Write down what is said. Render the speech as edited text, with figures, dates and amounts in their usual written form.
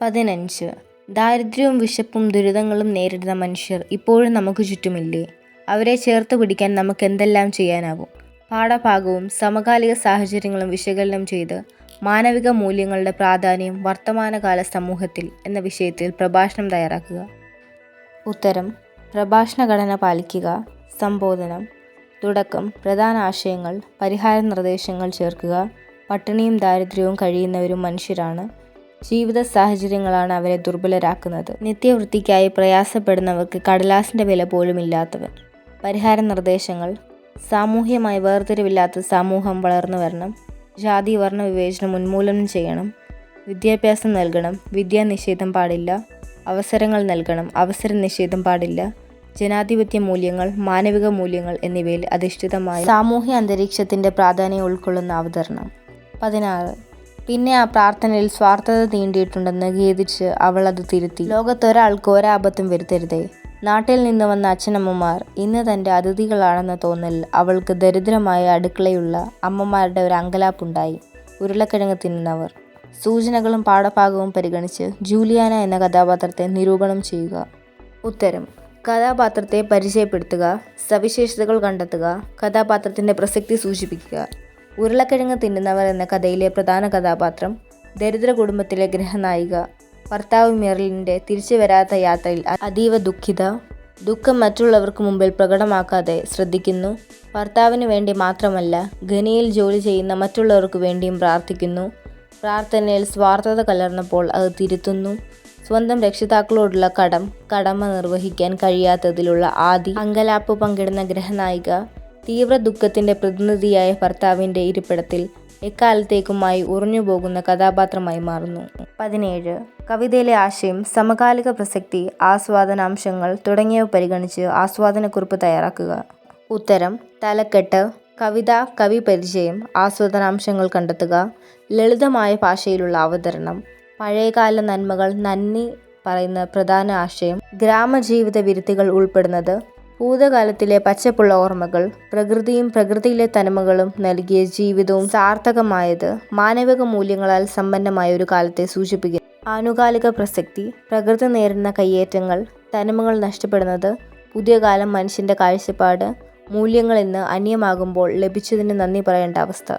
15. ദാരിദ്ര്യവും വിശപ്പും ദുരിതങ്ങളും നേരിടുന്ന മനുഷ്യർ ഇപ്പോഴും നമുക്ക് ചുറ്റുമില്ലേ? അവരെ ചേർത്ത് പിടിക്കാൻ നമുക്ക് എന്തെല്ലാം ചെയ്യാനാവും? പാഠഭാഗവും സമകാലിക സാഹചര്യങ്ങളും വിശകലനം ചെയ്ത് മാനവിക മൂല്യങ്ങളുടെ പ്രാധാന്യം വർത്തമാനകാല സമൂഹത്തിൽ എന്ന വിഷയത്തിൽ പ്രഭാഷണം തയ്യാറാക്കുക. ഉത്തരം: പ്രഭാഷണ ഘടന പാലിക്കുക. സംബോധനം: തുടക്കം, പ്രധാന ആശയങ്ങൾ, പരിഹാര നിർദ്ദേശങ്ങൾ ചേർക്കുക. പട്ടിണിയും ദാരിദ്ര്യവും കഴിയുന്നവരും മനുഷ്യരാണ്. ജീവിത സാഹചര്യങ്ങളാണ് അവരെ ദുർബലരാക്കുന്നത്. നിത്യവൃത്തിക്കായി പ്രയാസപ്പെടുന്നവർക്ക് കടലാസിൻ്റെ വില പോലും ഇല്ലാത്തവർ. പരിഹാര നിർദ്ദേശങ്ങൾ: സാമൂഹ്യമായി വേർതിരിവില്ലാത്ത സമൂഹം വളർന്നു വരണം. ജാതി വർണ്ണ വിവേചനം ഉന്മൂലനം ചെയ്യണം. വിദ്യാഭ്യാസം നൽകണം. വിദ്യാനിഷേധം പാടില്ല. അവസരങ്ങൾ നൽകണം. അവസര നിഷേധം പാടില്ല. ജനാധിപത്യ മൂല്യങ്ങൾ, മാനവിക മൂല്യങ്ങൾ എന്നിവയിൽ അധിഷ്ഠിതമായ സാമൂഹ്യ അന്തരീക്ഷത്തിൻ്റെ പ്രാധാന്യം ഉൾക്കൊള്ളുന്ന അവതരണം. 16. പിന്നെ ആ പ്രാർത്ഥനയിൽ സ്വാർത്ഥത തീണ്ടിയിട്ടുണ്ടെന്ന് ഖേദിച്ച് അവൾ അത് തിരുത്തി. ലോകത്തൊരാൾക്ക് ഒരാപത്തും വരുത്തരുതേ. നാട്ടിൽ നിന്ന് വന്ന അച്ഛനമ്മമാർ ഇന്ന് തൻ്റെ അതിഥികളാണെന്ന തോന്നൽ അവൾക്ക് ദരിദ്രമായ അടുക്കളയുള്ള അമ്മമാരുടെ ഒരു അങ്കലാപ്പുണ്ടായി. ഉരുളക്കിഴങ്ങ് തിന്നുന്നവർ. സൂചനകളും പാഠഭാഗവും പരിഗണിച്ച് ജൂലിയാന എന്ന കഥാപാത്രത്തെ നിരൂപണം ചെയ്യുക. ഉത്തരം: കഥാപാത്രത്തെ പരിചയപ്പെടുത്തുക. സവിശേഷതകൾ കണ്ടെത്തുക. കഥാപാത്രത്തിൻ്റെ പ്രസക്തി സൂചിപ്പിക്കുക. ഉരുളക്കിഴങ്ങ് തിന്നുന്നവർ എന്ന കഥയിലെ പ്രധാന കഥാപാത്രം ദരിദ്ര കുടുംബത്തിലെ ഗൃഹനായിക. ഭർത്താവ് മെറിലിൻ്റെ തിരിച്ചു വരാത്ത യാത്രയിൽ അതീവ ദുഃഖിത. ദുഃഖം മറ്റുള്ളവർക്ക് മുമ്പിൽ പ്രകടമാക്കാതെ ശ്രദ്ധിക്കുന്നു. ഭർത്താവിന് വേണ്ടി മാത്രമല്ല, ഖനിയിൽ ജോലി ചെയ്യുന്ന മറ്റുള്ളവർക്ക് വേണ്ടിയും പ്രാർത്ഥിക്കുന്നു. പ്രാർത്ഥനയിൽ സ്വാർത്ഥത കലർന്നപ്പോൾ അത് തിരുത്തുന്നു. സ്വന്തം രക്ഷിതാക്കളോടുള്ള കടമ നിർവഹിക്കാൻ കഴിയാത്തതിലുള്ള അങ്കലാപ്പ് പങ്കിടുന്ന ഗൃഹനായിക. തീവ്ര ദുഃഖത്തിൻ്റെ പ്രതിനിധിയായ ഭർത്താവിൻ്റെ ഇരിപ്പിടത്തിൽ എക്കാലത്തേക്കുമായി ഉറഞ്ഞുപോകുന്ന കഥാപാത്രമായി മാറുന്നു. 17. കവിതയിലെ ആശയം, സമകാലിക പ്രസക്തി, ആസ്വാദനാംശങ്ങൾ തുടങ്ങിയവ പരിഗണിച്ച് ആസ്വാദനക്കുറിപ്പ് തയ്യാറാക്കുക. ഉത്തരം: തലക്കെട്ട്, കവിത, കവി പരിചയം, ആസ്വാദനാംശങ്ങൾ കണ്ടെത്തുക. ലളിതമായ ഭാഷയിലുള്ള അവതരണം, പഴയകാല നന്മകൾ, നന്ദി പറയുന്ന പ്രധാന ആശയം, ഗ്രാമജീവിത വിരുത്തികൾ ഉൾപ്പെടുന്നത്, ഭൂതകാലത്തിലെ പച്ചപ്പുള്ള ഓർമ്മകൾ, പ്രകൃതിയും പ്രകൃതിയിലെ തനിമകളും നൽകിയ ജീവിതവും സാർത്ഥകമായത്, മാനവിക മൂല്യങ്ങളാൽ സമ്പന്നമായ ഒരു കാലത്തെ സൂചിപ്പിക്കുന്നു. ആനുകാലിക പ്രസക്തി, പ്രകൃതി നേരിടുന്ന കയ്യേറ്റങ്ങൾ, തനിമകൾ നഷ്ടപ്പെടുന്നത്, പുതിയ കാലം മനുഷ്യൻ്റെ കാഴ്ചപ്പാട്, മൂല്യങ്ങൾ ഇന്ന് അന്യമാകുമ്പോൾ ലഭിച്ചതിന് നന്ദി പറയേണ്ട അവസ്ഥ.